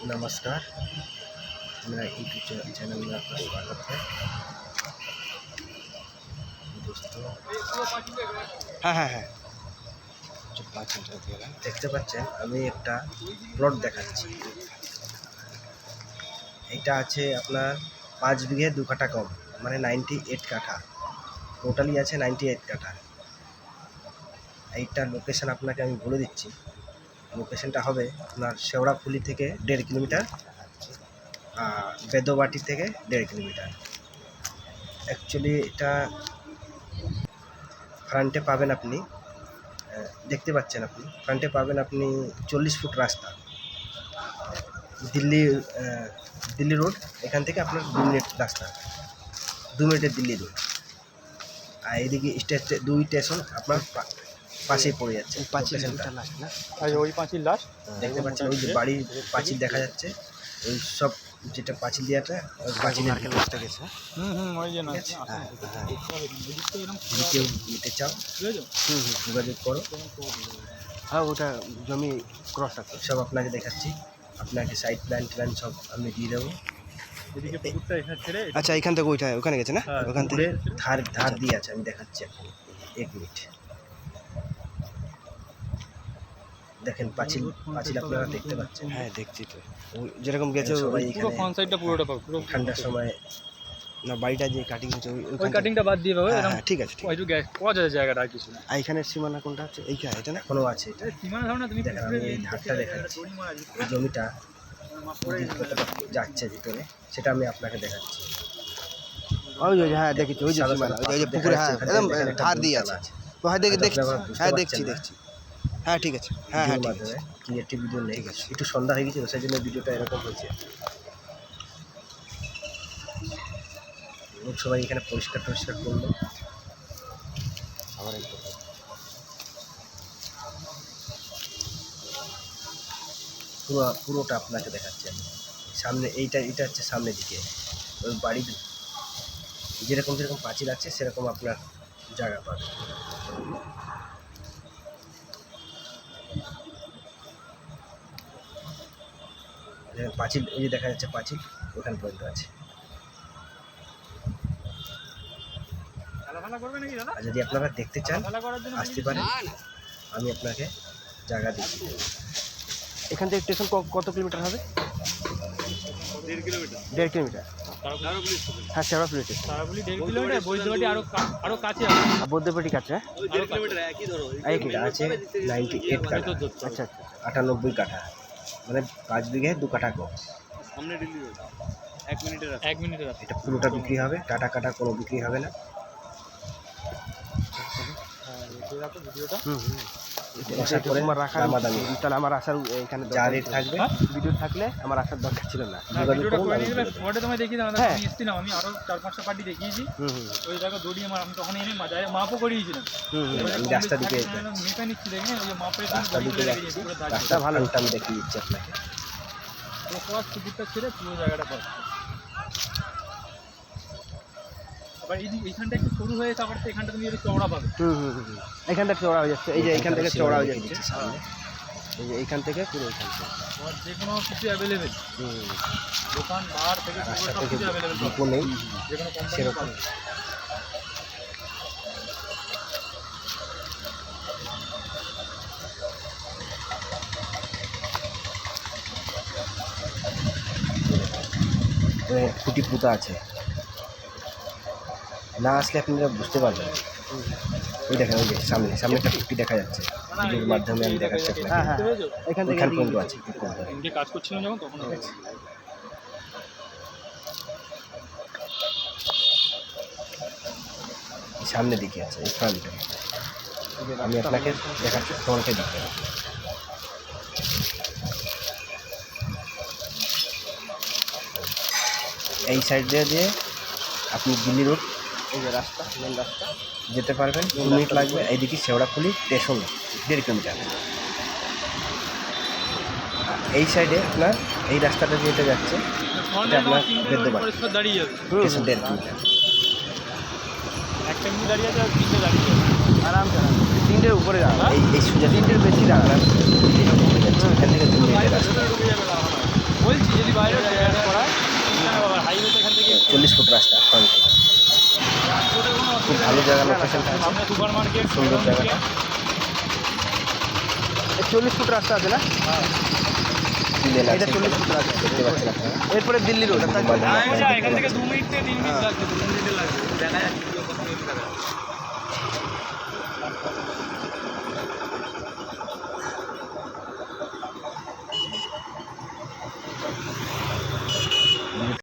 नमस्कार, मेरा YouTube channel में आपका स्वागत है दोस्तों। হ্যাঁ হ্যাঁ হ্যাঁ দেখতে পাচ্ছেন আমি একটা প্লট দেখাচ্ছি। এটা আছে আপনার 5 বিঘে 2 কাঠা কম, মানে 98 কাঠা, টোটালি আছে 98 কাঠা। এইটার লোকেশান আপনাকে আমি বলে দিচ্ছি। লোকেশানটা হবে আপনার শেওড়াফুলি থেকে 1.5 কিলোমিটার, বেদবাটি থেকে 1.5 কিলোমিটার। অ্যাকচুয়ালি এটা ফ্রন্টে পাবেন আপনি, দেখতে পাচ্ছেন আপনি ফ্রন্টে পাবেন আপনি 40 ফুট রাস্তা, দিল্লি রোড। এখান থেকে আপনার 2 মিনিট রাস্তা, 2 মিনিটের দিল্লি রোড। আর এদিকে দুই স্টেশন আপনার পাশেই পড়ে যাচ্ছে। ওই পাঁচিল লাস্ট দেখতে পাচ্ছেন ওই যে বাড়ির পাঁচিল দেখা যাচ্ছে, ওই সব যেটা পাঁচিল দেওয়াটা পাঁচিলের রাস্তা গেছে। যদি কেউ নিতে চাও যোগাযোগ করো। হ্যাঁ ওটা জমি ক্রস আছে, সব আপনাকে দেখাচ্ছি, আপনাকে সাইড প্ল্যান সব আমি দিয়ে দেবো। আচ্ছা এখান থেকে ওখানে গেছে না, ওখান থেকে ধার দিয়ে আছে, আমি দেখাচ্ছি আপনি 1 মিনিট। দেখেন পাঁচিল আপনারা দেখতে পাচ্ছেন। হ্যাঁ দেখছি তো, যেরকম গেছে সবাই পুরো ফ্রন্ট সাইডটা পুরোটা পাবো, পুরো ঠান্ডার সময় না বাড়িটা যে কাটিং হচ্ছে ওই কাটিংটা বাদ দিয়ে পাবো। হ্যাঁ ঠিক আছে, ওই টুকু পাওয়া যায় জায়গাটা, আর কিছু না। আর এখানের সীমানা কোনটা হচ্ছে? এইখানে এটা না, এখনও আছে এটা। সীমানা ধারণা তুমি দেখেন আমি এই ধারটা দেখাচ্ছি, এই জমিটা কতটা যাচ্ছে ভিতরে সেটা আমি আপনাকে দেখাচ্ছি। ওই যে হ্যাঁ দেখেছি, ওই যে সীমানা, ওই যে পুকুরে, হ্যাঁ একদম ধার দিয়ে আছে। তো হ্যাঁ দেখছি, হ্যাঁ দেখছি। হ্যাঁ ঠিক আছে, হ্যাঁ হ্যাঁ ঠিক আছে। ক্রিয়েটিভ ভিডিও নেই, একটু সন্ধ্যা হয়ে গেছে, সেই জন্য ভিডিওটা এরকম হয়েছে। লোক সবাই এখানে পরিষ্কার করলো। আবার পুরোটা আপনাকে দেখাচ্ছি আমি। সামনে এটা হচ্ছে সামনের দিকে, ওই বাড়ির যেরকম পাঁচিল আছে সেরকম আপনার জায়গা পাবে। পাঁচিল ওই যে দেখা যাচ্ছে পাঁচিল ওখান পর্যন্ত আছে। আর যদি আপনারা দেখতে চান আসতে পারেন, আমি আপনাকে জায়গা দিচ্ছি। এখান থেকে স্টেশন কত কিলোমিটার হবে? 1.5 কিলোমিটার। হ্যাঁ শেওড়াফুলি স্টেশন, 1.5 কিলোমিটার। বৈদ্যবাটি আরো কাছে আছে, আর বৈদ্যবাটি কাছে। একই আছে 98 কাঠা। আচ্ছা 98 কাঠা, মানে 5 বিঘে 2 কাঠা কম। সামনে দিল্লি রোড 1 মিনিটের রাস্তা। এটা পুরোটা বিক্রি হবে, কাটা কোনো বিক্রি হবে না। আশা করি আমার রাখার দামাদামি, তাহলে আমার আসার এখানে যা রেট থাকবে ভিডিও থাকলে আমার আসার দরকার ছিল না। ভিডিওটা করে নিয়ে গেলে ফটো তোমায় দেখিয়ে দাও। আমি এসেছিলাম, আমি আরো 4-5টা পার্টি দেখিয়েছি। ওই জায়গা দড়ি আমি তখন এনে মাপও করিয়েছিলাম। আমি রাস্তা দিকে মেপে নিচ্ছি, দেখে ওই যে মাপের রাস্তা ভালো, আমি দেখিয়ে দিচ্ছি আপনাকে। সুবিধা ছেড়ে পুরো জায়গাটা পাচ্ছে। আবার এইখানটা একটু সরু হয়ে, তারপর এখানটা তুমি একটু চওড়া পাবে। এখানটা চওড়া হয়ে যাচ্ছে, এই যে এইখান থেকে চওড়া হয়ে যাচ্ছে সামনে, এই যে এইখান থেকে পুরো এইখান থেকে যে কোনো কিছু অ্যাভেলেবেল, দোকান বার থেকে সব কিছু অ্যাভেলেবেল নেই যে কোনো কোম্পানি। সেরকম খুঁটি পুঁতা আছে, না আসলে আপনারা বুঝতে পারবেন। ওই দেখেন, ওই যে সামনে একটা খুঁটি দেখা যাচ্ছে, ভিডিওর মাধ্যমে আমি দেখাচ্ছি আপনাকে। এখান থেকে পর্যন্ত আছে। এমনি কাজ করছিলাম যখন, তখন সামনের দিকে আছে, এই ফ্রন্টে আমি আপনাকে দেখাচ্ছি, ফ্রন্টে দিকে। এই সাইড দিয়ে আপনি দিল্লি রোড, এই যে রাস্তা, মেন রাস্তা যেতে পারবেন, 2 মিনিট লাগবে। এইদিকে শেওড়াফুলি স্টেশন 1.5 কিলোমিটার। এই সাইডে আপনার এই রাস্তাটা যেতে যাচ্ছে এটা আপনার বেদবাটি দাঁড়িয়ে যাবে, স্টেশন 1.5 কিলোমিটার। একটা মিনিট দাঁড়িয়ে যাবে, 3টে দাঁড়িয়ে যাবে আরামসে। 3টের উপরে যাবে, এই সোজা 3টের বেশি যাবে। এখান থেকে 2 মিনিটের রাস্তা। ওই লোকেশনটা আছে সামনে সুপার মার্কেট সুন্দর জায়গাটা। 40 ফুট রাস্তা আছে না? দিলে এটা 40 ফুট রাস্তা দেখতে পাচ্ছেন আপনারা এরপরে দিল্লি রোড ঘুমালে এখান থেকে 2 মিনিট থেকে 3 মিনিট লাগবে 2 মিনিটে লাগবে দেখা যাচ্ছে